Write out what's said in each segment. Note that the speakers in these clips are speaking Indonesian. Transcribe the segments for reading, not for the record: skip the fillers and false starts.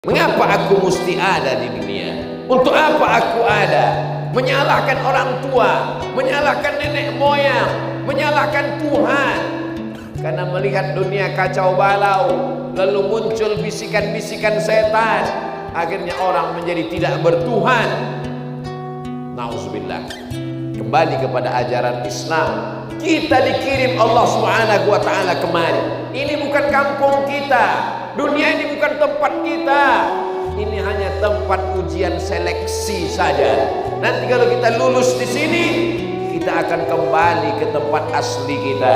Mengapa aku mesti ada di dunia? Untuk apa aku ada? Menyalahkan orang tua, menyalahkan nenek moyang, menyalahkan Tuhan. Karena melihat dunia kacau balau, lalu muncul bisikan-bisikan setan, akhirnya orang menjadi tidak bertuhan. Nauzubillah. Kembali kepada ajaran Islam. Kita dikirim Allah Subhanahu wa taala kemari. Ini bukan kampung kita. Dunia ini bukan tempat kita. Ini hanya tempat ujian seleksi saja. Nanti kalau kita lulus di sini, kita akan kembali ke tempat asli kita.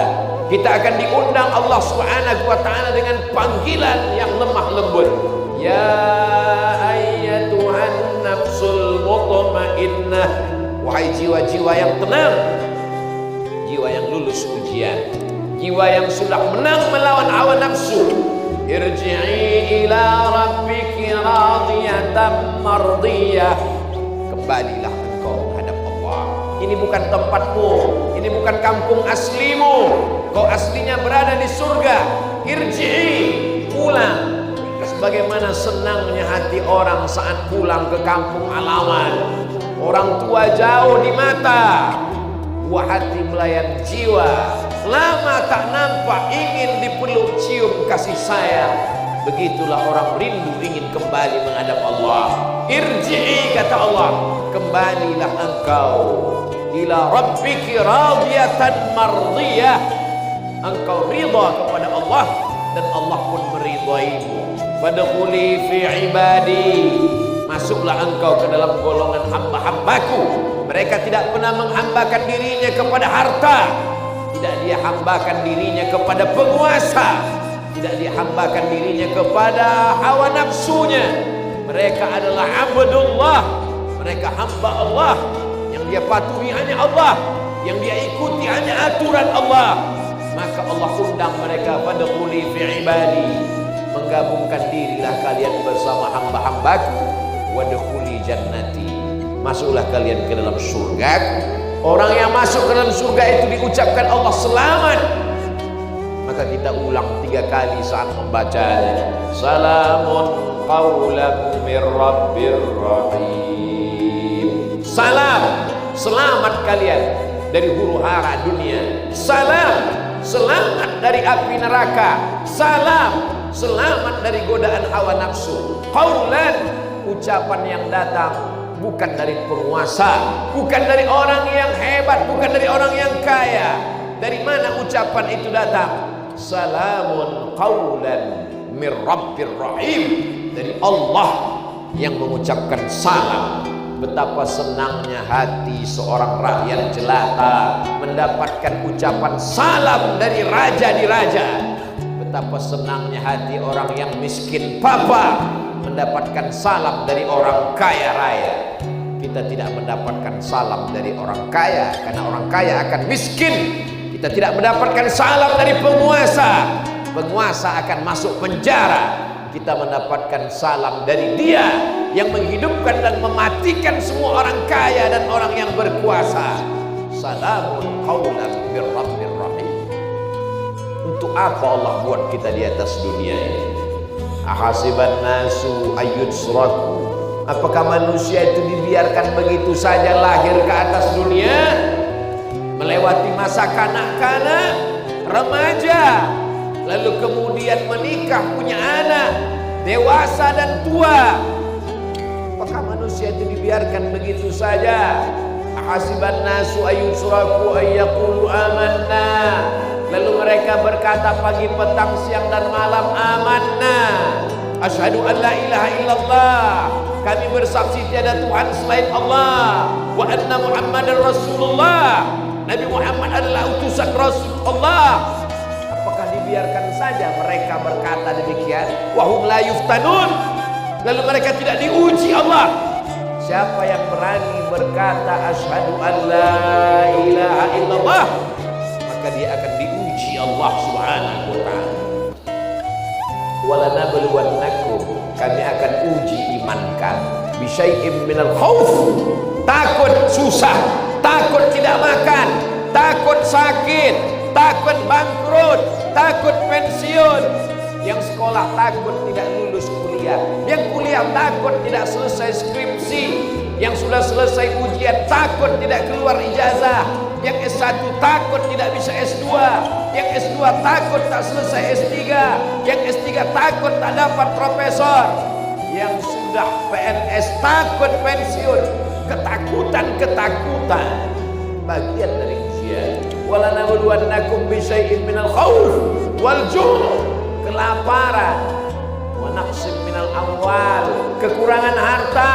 Kita akan diundang Allah Subhanahu wa taala dengan panggilan yang lemah lembut. Ya ayyatuhan nafsul mutmainnah. Wahai jiwa-jiwa yang tenang, jiwa yang lulus ujian, jiwa yang sudah menang melawan hawa nafsu. Irji'i ila rabbiki radiyatan mardiyah. Kembalilah engkau menghadap Allah. Ini bukan tempatmu, ini bukan kampung aslimu. Kau aslinya berada di surga. Irji'i, pulang. Sebagaimana senangnya hati orang saat pulang ke kampung halaman. Orang tua jauh di mata, buah hati melayan jiwa. Lama tak nampak, ingin dipeluk cium kasih sayang. Begitulah orang rindu ingin kembali menghadap Allah. Irji'i, kata Allah, kembalilah engkau ila rabbiki radiyatan mardiyah. Engkau ridha kepada Allah dan Allah pun meridaimu. Fadkhuli fi ibadi. Masuklah engkau ke dalam golongan hamba-hambaku. Mereka tidak pernah menghambakan dirinya kepada harta, tidak dia hambakan dirinya kepada penguasa, tidak dia hambakan dirinya kepada hawa nafsunya. Mereka adalah abdullah, mereka hamba Allah. Yang dia patuhi hanya Allah, yang dia ikuti hanya aturan Allah. Maka Allah undang mereka, fadkhuli fi ibadi. Menggabungkan dirilah kalian bersama hamba-hambaku. Wadkhuli jannati. Masuklah kalian ke dalam surga. Orang yang masuk ke dalam surga itu diucapkan Allah selamat. Maka kita ulang 3 kali saat membacanya. Salamun qaulan mir rabbir rahim. Salam, selamat kalian dari huru hara dunia. Salam, selamat dari api neraka. Salam, selamat dari godaan hawa nafsu. Qaulan, ucapan yang datang bukan dari penguasa, bukan dari orang yang hebat, bukan dari orang yang kaya. Dari mana ucapan itu datang? Salamun qaulan mir rabbir rahim. Dari Allah yang mengucapkan salam. Betapa senangnya hati seorang rakyat jelata mendapatkan ucapan salam dari raja di raja. Betapa senangnya hati orang yang miskin papa mendapatkan salam dari orang kaya raya. Kita tidak mendapatkan salam dari orang kaya, karena orang kaya akan miskin. Kita tidak mendapatkan salam dari penguasa, penguasa akan masuk penjara. Kita mendapatkan salam dari Dia yang menghidupkan dan mematikan semua orang kaya dan orang yang berkuasa. Salamun qaulan mir rabbir rahim. Untuk apa Allah buat kita di atas dunia ini? Ahasiban nasu ayyudsraku. Apakah manusia itu dibiarkan begitu saja lahir ke atas dunia, melewati masa kanak-kanak, remaja, lalu kemudian menikah, punya anak, dewasa dan tua? Apakah manusia itu dibiarkan begitu saja? Ahasiban nasu ayyudsraku ayyaqulu amanna. Lalu mereka berkata pagi, petang, siang dan malam, amanna. Asyhadu an la ilaha illallah. Kami bersaksi tiada Tuhan selain Allah. Wa anna Muhammadar Rasulullah. Nabi Muhammad adalah utusan Rasulullah. Apakah dibiarkan saja mereka berkata demikian? Wahum la yuftanun. Lalu mereka tidak diuji Allah. Siapa yang berani berkata asyhadu an la ilaha illallah, maka dia akan diuji Allah Subhanahu wa taala. Walanabluwannakum, kami akan uji iman kami. Bisyai'im minal khauf, takut susah, takut tidak makan, takut sakit, takut bangkrut, takut pensiun. Yang sekolah takut tidak lulus kuliah. Yang kuliah takut tidak selesai skripsi. Yang sudah selesai ujian takut tidak keluar ijazah. Yang S1 takut tidak bisa S2. Yang S2 takut tak selesai S3. Yang S3 takut tak dapat profesor. Yang sudah PNS takut pensiun. Ketakutan bagian dari ujian. Wala nabluwannakum bisyai'in minal khauf wal ju', kelaparan, wa naqsim minal amwal, kekurangan harta,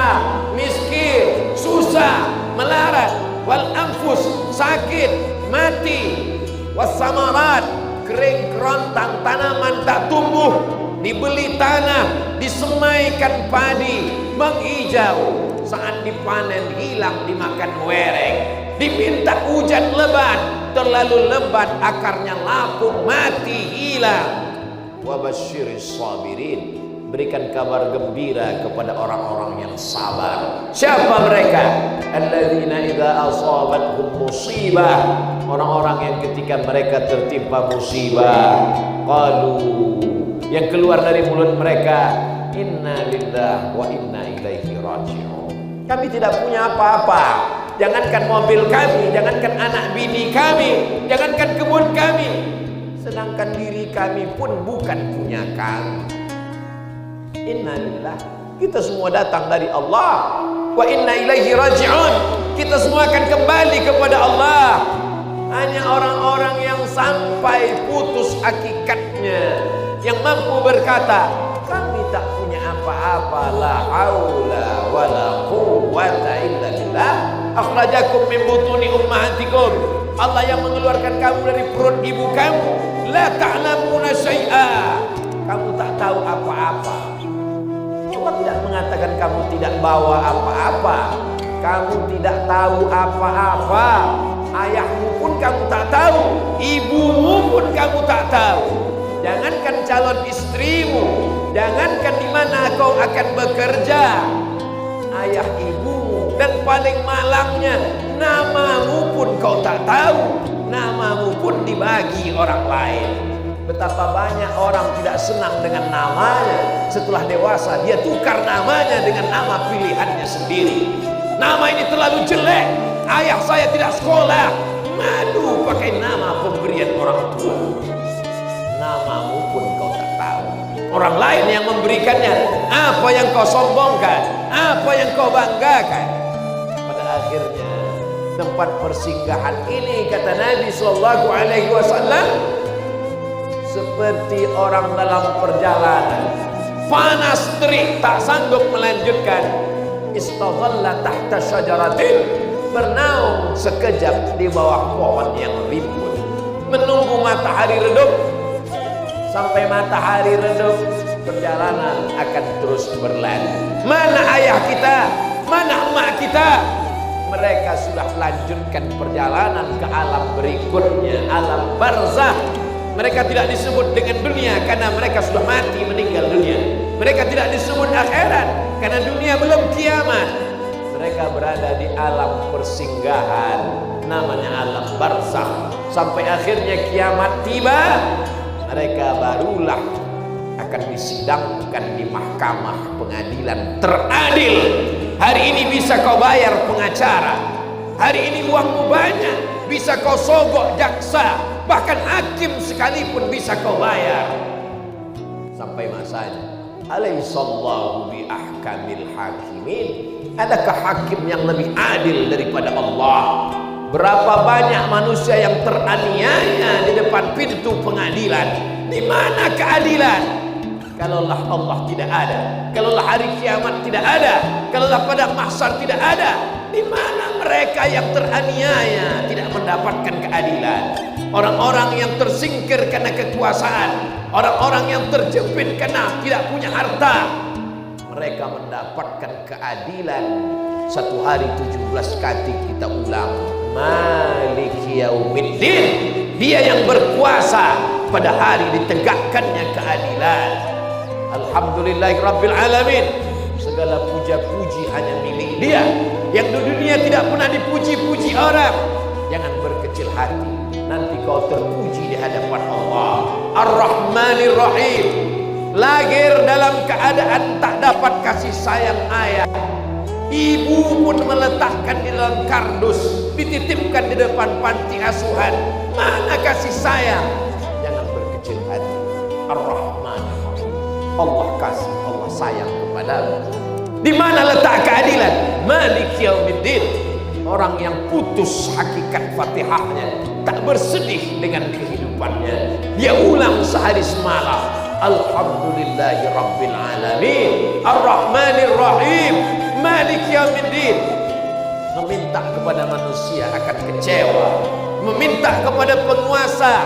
miskin, susah, melarat, wal anfus, sakit, mati, was samarat, kering kerontang, tanaman tak tumbuh, dibeli tanah, disemaikan padi, menghijau, saat dipanen hilang dimakan wereng, diminta hujan lebat, terlalu lebat akarnya lapuk mati hilang. Wabasyiris sabirin, berikan kabar gembira kepada orang-orang yang sabar. Siapa mereka? Alladzina idza asabathum musibah, orang-orang yang ketika mereka tertimpa musibah, qalu, yang keluar dari mulut mereka, inna lillahi wa inna ilaihi raji'un. Kami tidak punya apa-apa. Jangankan mobil kami, jangankan anak bini kami, jangankan kebun kami, sedangkan diri kami pun bukan punya kami. Innalillah, kita semua datang dari Allah. Wa inna ilaihi raji'un, kita semua akan kembali kepada Allah. Hanya orang-orang yang sampai putus akikatnya yang mampu berkata, kami tak punya apa-apa, la haula wala quwwata illa billah, akhrajakum min butuni ummahatikum, Allah yang mengeluarkan kamu dari perut ibu kamu, la ta'lamuna syai'a, kamu tak tahu apa-apa. Allah tidak mengatakan kamu tidak bawa apa-apa, kamu tidak tahu apa-apa, ayahmu pun kamu tak tahu, ibumu pun kamu tak tahu. Jangankan calon istrimu, jangankan di mana kau akan bekerja, ayah ibumu, dan paling malangnya namamu pun kau tak tahu, namamu pun dibagi orang lain. Betapa banyak orang tidak senang dengan namanya, setelah dewasa dia tukar namanya dengan nama pilihannya sendiri. Nama ini terlalu jelek, ayah saya tidak sekolah, malu pakai nama pemberian orang tua. Namamu pun kau tak tahu, orang lain yang memberikannya. Apa yang kau sombongkan, apa yang kau banggakan. Pada akhirnya tempat persinggahan ini, kata Nabi SAW, seperti orang dalam perjalanan, panas terik tak sanggup melanjutkan, istadhalla tahta syajaratin, bernaung sekejap di bawah pohon yang rimbun, menunggu matahari redup. Sampai matahari redup, perjalanan akan terus berlanjut. Mana ayah kita? Mana emak kita? Mereka sudah lanjutkan perjalanan ke alam berikutnya, alam barzah. Mereka tidak disebut dengan dunia karena mereka sudah mati meninggal dunia. Mereka tidak disebut akhirat karena dunia belum kiamat. Mereka berada di alam persinggahan, namanya alam barzah. Sampai akhirnya kiamat tiba, mereka barulah akan disidangkan di mahkamah pengadilan teradil. Hari ini bisa kau bayar pengacara, hari ini uangmu banyak, bisa kau sogok jaksa, bahkan hakim sekalipun bisa kau bayar. Sampai masanya, alaihissallahu bi ahkamil hakimin, adakah hakim yang lebih adil daripada Allah? Berapa banyak manusia yang teraniaya di depan pintu pengadilan. Di mana keadilan? Kalaulah Allah tidak ada, kalaulah hari kiamat tidak ada, kalaulah pada mahsyar tidak ada, di mana mereka yang teraniaya tidak mendapatkan keadilan? Orang-orang yang tersingkir karena kekuasaan, orang-orang yang terjepit karena tidak punya harta, mereka mendapatkan keadilan. Satu hari 17 kali kita ulang, Maliki Yaumiddin, dia yang berkuasa pada hari ditegakkannya keadilan. Alhamdulillahirabbil alamin, segala puja-puji hanya milik dia yang di dunia tidak pernah dipuji-puji orang. Jangan berkecil hati, nanti kau terpuji di hadapan Allah. Ar-Rahmanir Rahim, lahir dalam keadaan tak dapat kasih sayang ayah. Ibu pun meletakkan di dalam kardus, dititipkan di depan panti asuhan. Mana kasih sayang? Jangan berkecil hati. Ar-Rahman, Allah kasih, Allah sayang kepadamu. Di mana letak keadilan? Malik Yaumiddin. Orang yang putus hakikat Fatihahnya, tak bersedih dengan kehidupannya, dia ulang sehari semalam, Alhamdulillahi Rabbil Alamin, Ar-Rahmanir Rahim, Malik Yaumiddin. Meminta kepada manusia akan kecewa, meminta kepada penguasa,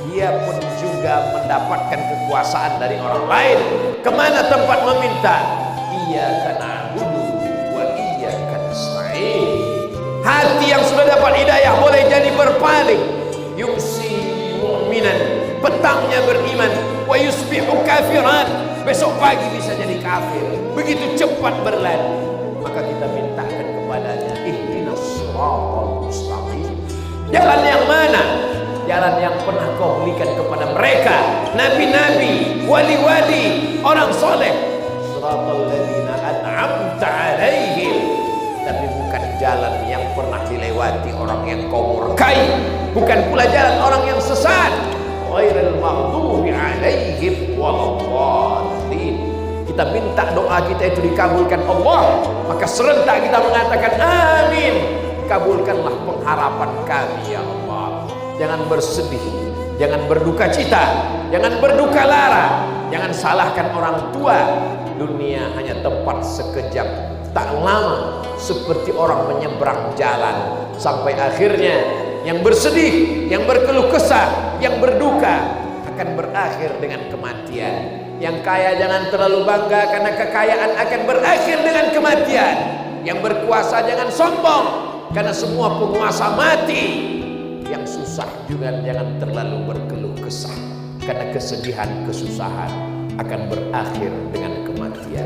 dia pun juga mendapatkan kekuasaan dari orang lain. Kemana tempat meminta? Iyyaka na'budu wa iyyaka nasta'in. Hati yang sudah dapat hidayah boleh jadi berpaling. Yumsi mu'minan, petangnya beriman, wa yusbihu kafiran, besok pagi bisa jadi kafir. Begitu cepat berlalu. Maka kita mintakan kepadanya, ihdinas siratal mustaqim. Jalan yang mana? Jalan yang pernah kau berikan kepada mereka, nabi-nabi, wali-wali, orang soleh. Siratal ladzina an'amta alaihim. Tapi bukan jalan yang pernah dilewati orang yang kau murkai, bukan pula jalan orang yang sesat. Ghairil maghdubi alaihim waladdallin. Kita minta doa kita itu dikabulkan Allah, maka serentak kita mengatakan amin. Kabulkanlah pengharapan kami ya Allah. Jangan bersedih, jangan berduka cita, jangan berduka lara, jangan salahkan orang tua. Dunia hanya tempat sekejap, tak lama seperti orang menyeberang jalan, sampai akhirnya yang bersedih, yang berkeluh kesah, yang berduka akan berakhir dengan kematian. Yang kaya jangan terlalu bangga karena kekayaan akan berakhir dengan kematian. Yang berkuasa jangan sombong karena semua penguasa mati. Yang susah juga jangan terlalu berkeluh kesah karena kesedihan, kesusahan akan berakhir dengan kematian.